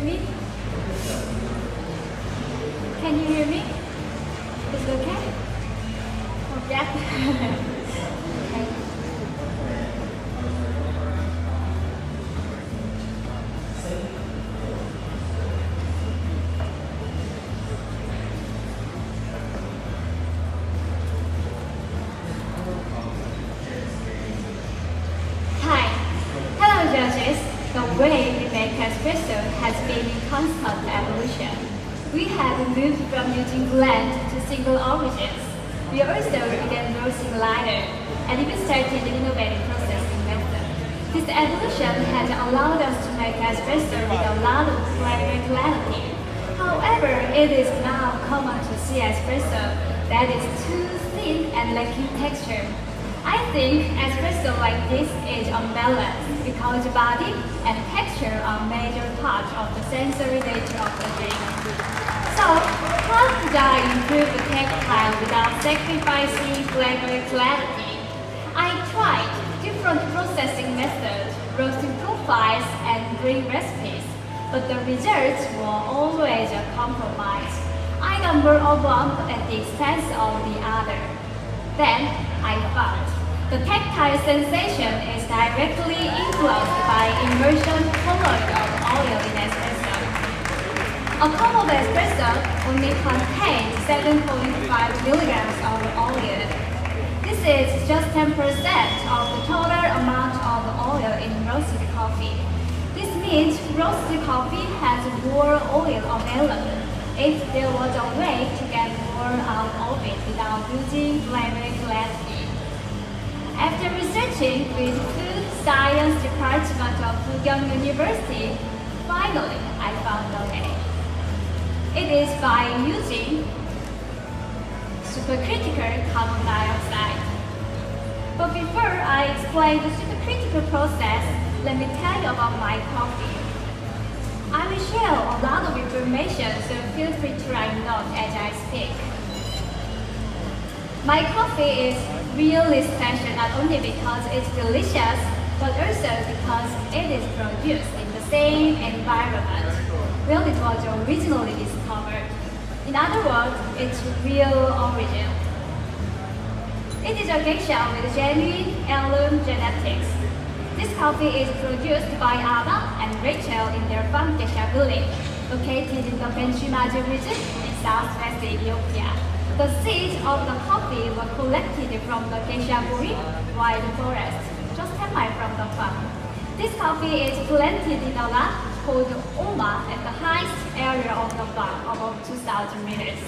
hear me? Can you hear me? Is it okay? Oh, yeah. Okay. Hi. Hello, judges. The way we make espresso has been in constant evolution. We have moved from using blend to single origins. We also began roasting lighter, and even started innovating processing method. This evolution has allowed us to make espresso with a lot of flavor clarity. However, it is now common to see espresso that is too thin and lacking texture. I think espresso like this is unbalanced because body and texture are major parts of the sensory nature of the drink. So, how could I improve the tactile without sacrificing flavor clarity? I tried different processing methods, roasting profiles, and brewing recipes, but the results were always a compromise. I number one at the expense of the other. Then, I found the tactile sensation is directly influenced by immersion coloring of oil in espresso. A cup of espresso only contains 7.5 milligrams of oil. This is just 10% of the total amount of oil in roasted coffee. This means roasted coffee has more oil available. If there was a way to get more out of it without losing flavor clarity. After researching with Food Science Department of Fukyong University, finally I found a way. It is by using supercritical carbon dioxide. But before I explain the supercritical process, let me tell you about my coffee. I will share a lot of information, so feel free to write notes as I speak. My coffee is really special not only because it's delicious, but also because it is produced in the same environment where it was originally discovered. In other words, it's real origin. It is a geisha with genuine heirloom genetics. This coffee is produced by Anna and Rachel in their farm geisha village, located in the Benchumaji region in southwest Ethiopia. The seeds of the coffee were collected from the geisha bori wild forest, just 10 miles from the farm. This coffee is planted in a land called Oma at the highest area of the farm, above 2,000 meters.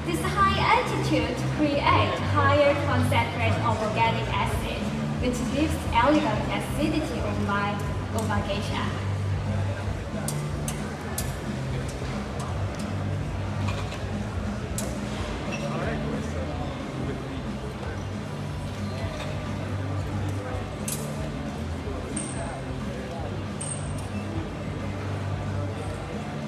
This high altitude creates higher concentration of organic acid, which gives elegant acidity on my Oma geisha.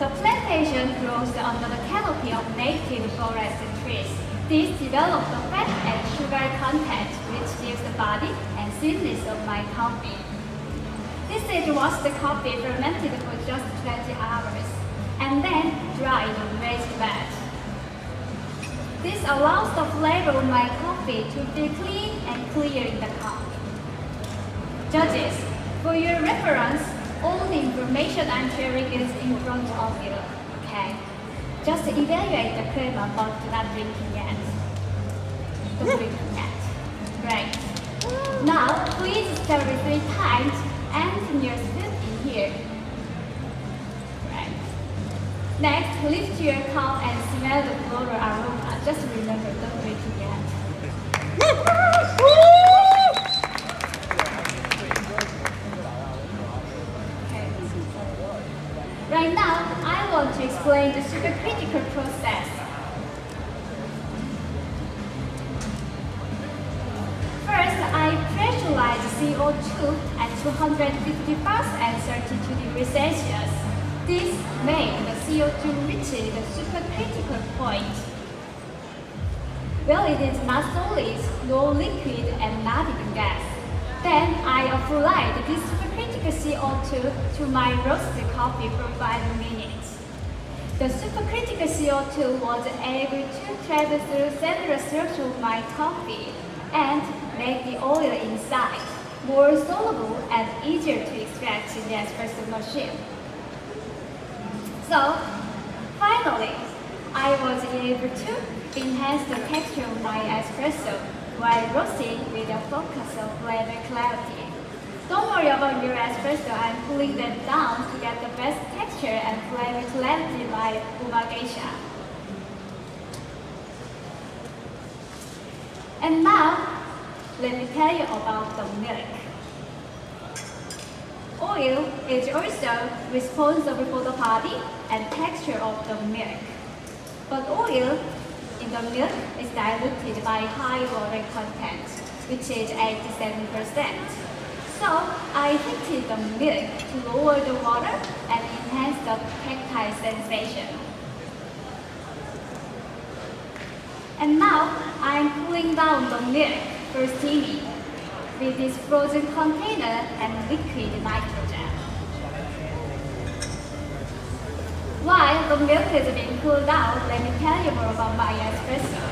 The plantation grows under the canopy of native forest trees. These develop the fat and sugar content, which gives the body and sweetness of my coffee. This is roasted coffee fermented for just 20 hours, and then dried on raised bed. This allows the flavor of my coffee to feel clean and clear in the cup. Judges, for your reference, all the information I'm sharing is in front of you, okay? Just evaluate the crema, but not drinking yet. Don't drink yet. Great. Now, please stir 3 times and put your spoon in here. Right. Next, lift your cup and smell the floral aroma. Just remember, don't drink yet. Right now, I want to explain the supercritical process. First, I pressurize CO2 at 250 bars and 32 degrees Celsius. This makes the CO2 reach the supercritical point, where it is not solid, no liquid, and not even gas. Then I apply this supercritical CO2 to my roasted coffee for 5 minutes. The supercritical CO2 was able to travel through cellular structure of my coffee and make the oil inside more soluble and easier to extract in the espresso machine. So, finally, I was able to enhance the texture of my espresso while roasting with a focus of flavor clarity. Don't worry about your espresso, I'm cooling them down to get the best texture and flavor clarity by Umageisha. And now, let me tell you about the milk. Oil is also responsible for the body and texture of the milk. But oil in the milk is diluted by high water content, which is 87%. So I heated the milk to lower the water and enhance the tactile sensation. And now I'm cooling down the milk for steaming with this frozen container and liquid nitrogen. While the milk is being cooled down, let me tell you more about my espresso.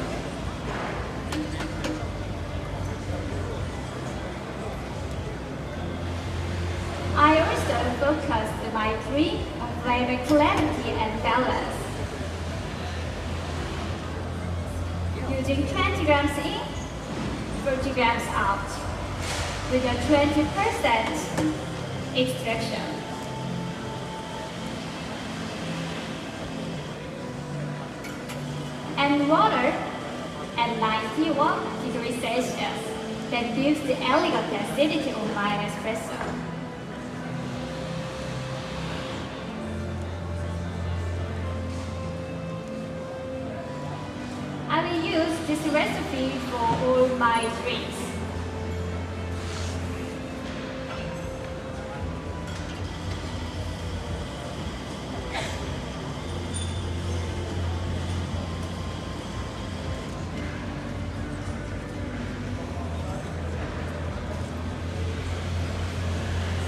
I also focused my drink on flavor clarity and balance. Using 20 grams in, 40 grams out, with a 20% extraction. And water at 91 degrees Celsius that gives the elegant acidity of my espresso. I will use this recipe for all my drinks.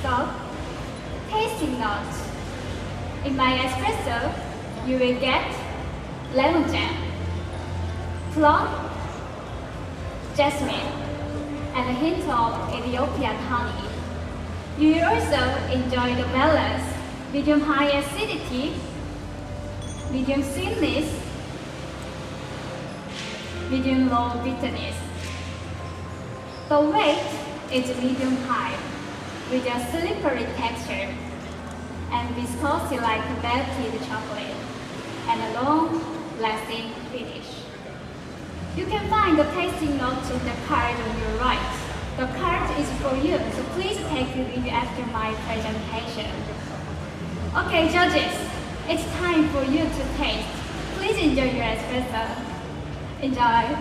So, tasting notes. In my espresso, you will get lemon jam, plum, jasmine, and a hint of Ethiopian honey. You will also enjoy the balance, medium-high acidity, medium sweetness, medium-low bitterness. The weight is medium-high, with a slippery texture and viscosity like melted chocolate, and a long-lasting finish. You can find the tasting notes in the card on your right. The card is for you, so please take it with you after my presentation. Okay, judges, it's time for you to taste. Please enjoy your espresso. Enjoy.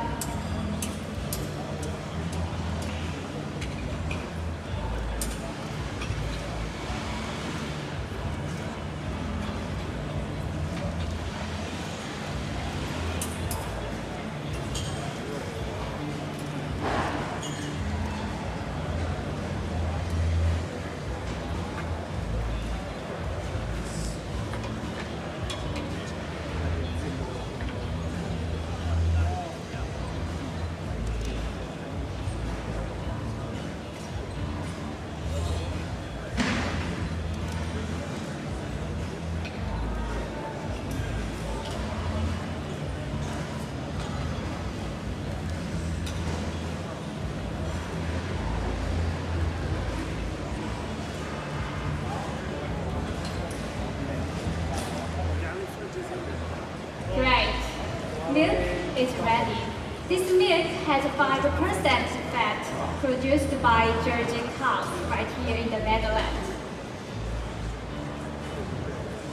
Milk is ready. This milk has 5% fat produced by Georgian cows right here in the Netherlands.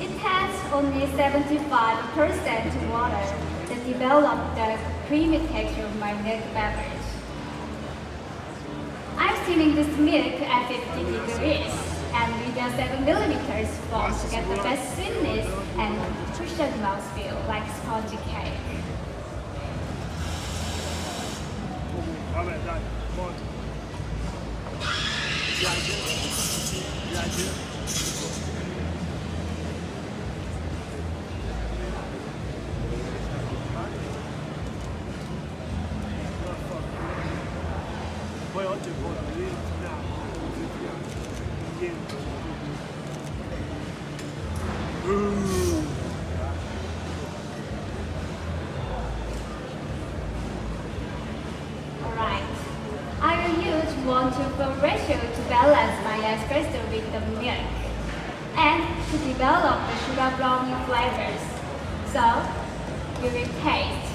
It has only 75% water that developed the creamy texture of my milk beverage. I'm steaming this milk at 50 degrees and with a 7 millimeters foam to get the best sweetness and cushion mouthfeel like spongy cake. Alright. I will use 1:4 ratio to balance my espresso with the milk and to develop the sugar brownie flavors. So, we will taste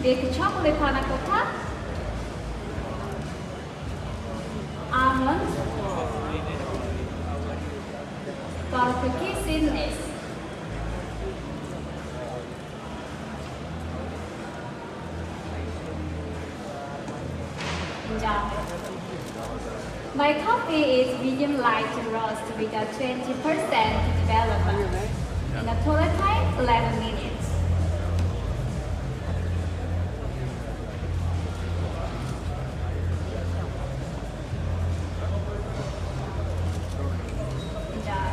milk chocolate panna cotta, almond, butter cookie seedless. Enjoy. My coffee is medium light roast with a 20% development. In a total time, 11 minutes. Enjoy.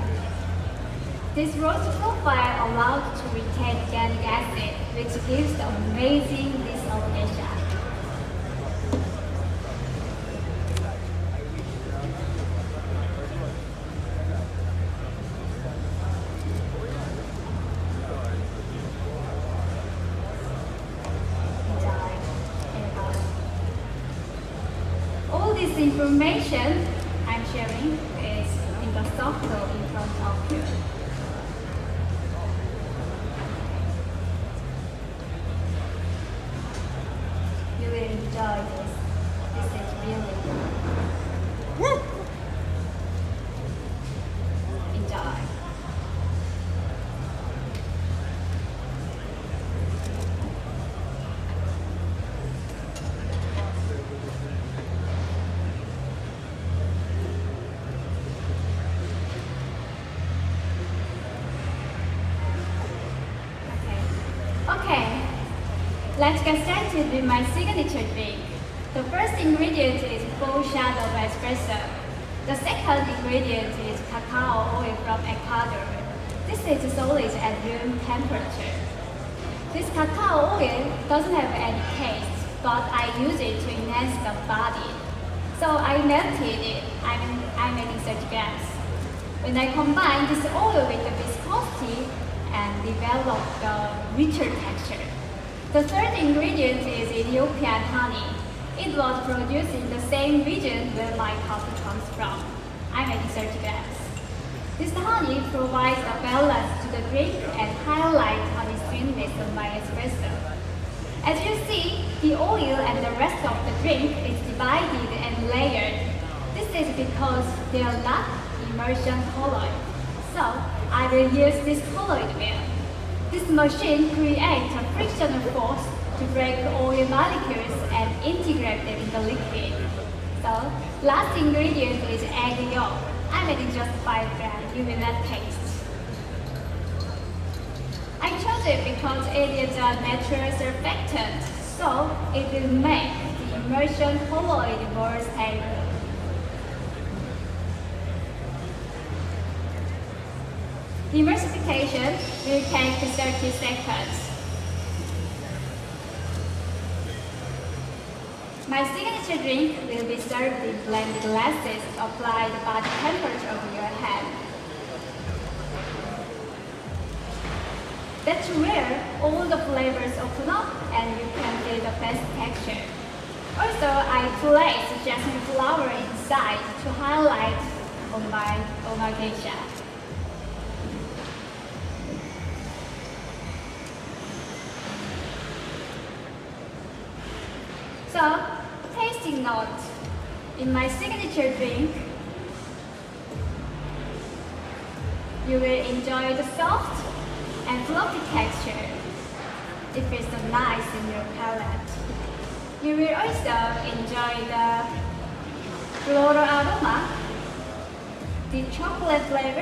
This roast profile allows to retain organic acid, which gives the amazing disorganization. All this information I'm sharing is in the circle in front of you. You will enjoy this. This is really good. Enjoy. Okay, let's get started with my signature drink. The first ingredient is full shot of espresso. The second ingredient is cacao oil from Ecuador. This is solid at room temperature. This cacao oil doesn't have any taste, but I use it to enhance the body. So I melted it. I'm adding such gas. When I combine this oil with the viscosity and develop the richer texture. The third ingredient is Ethiopian honey. It was produced in the same region where my coffee comes from. I'm adding such gas. This honey provides a balance to the drink and highlights honey sweetness of my espresso. As you see, the oil and the rest of the drink is divided and layered. This is because they are not immersion colloid. So, I will use this colloid wheel. This machine creates a frictional force to break oil molecules and integrate them in the liquid. So, last ingredient is egg yolk. I'm adding just 5 grams. You will not taste. I chose it because it is a natural surfactant, so it will make the immersion colloid more stable. The emulsification will take 30 seconds. My signature drink will be served in blended glasses applied by the temperature of your hand. That's where all the flavors open up and you can feel the best texture. Also, I place jasmine flower inside to highlight on my geisha. So, tasting note. In my signature drink, you will enjoy the soft and fluffy texture. It feels so nice in your palate. You will also enjoy the floral aroma, the chocolate flavor,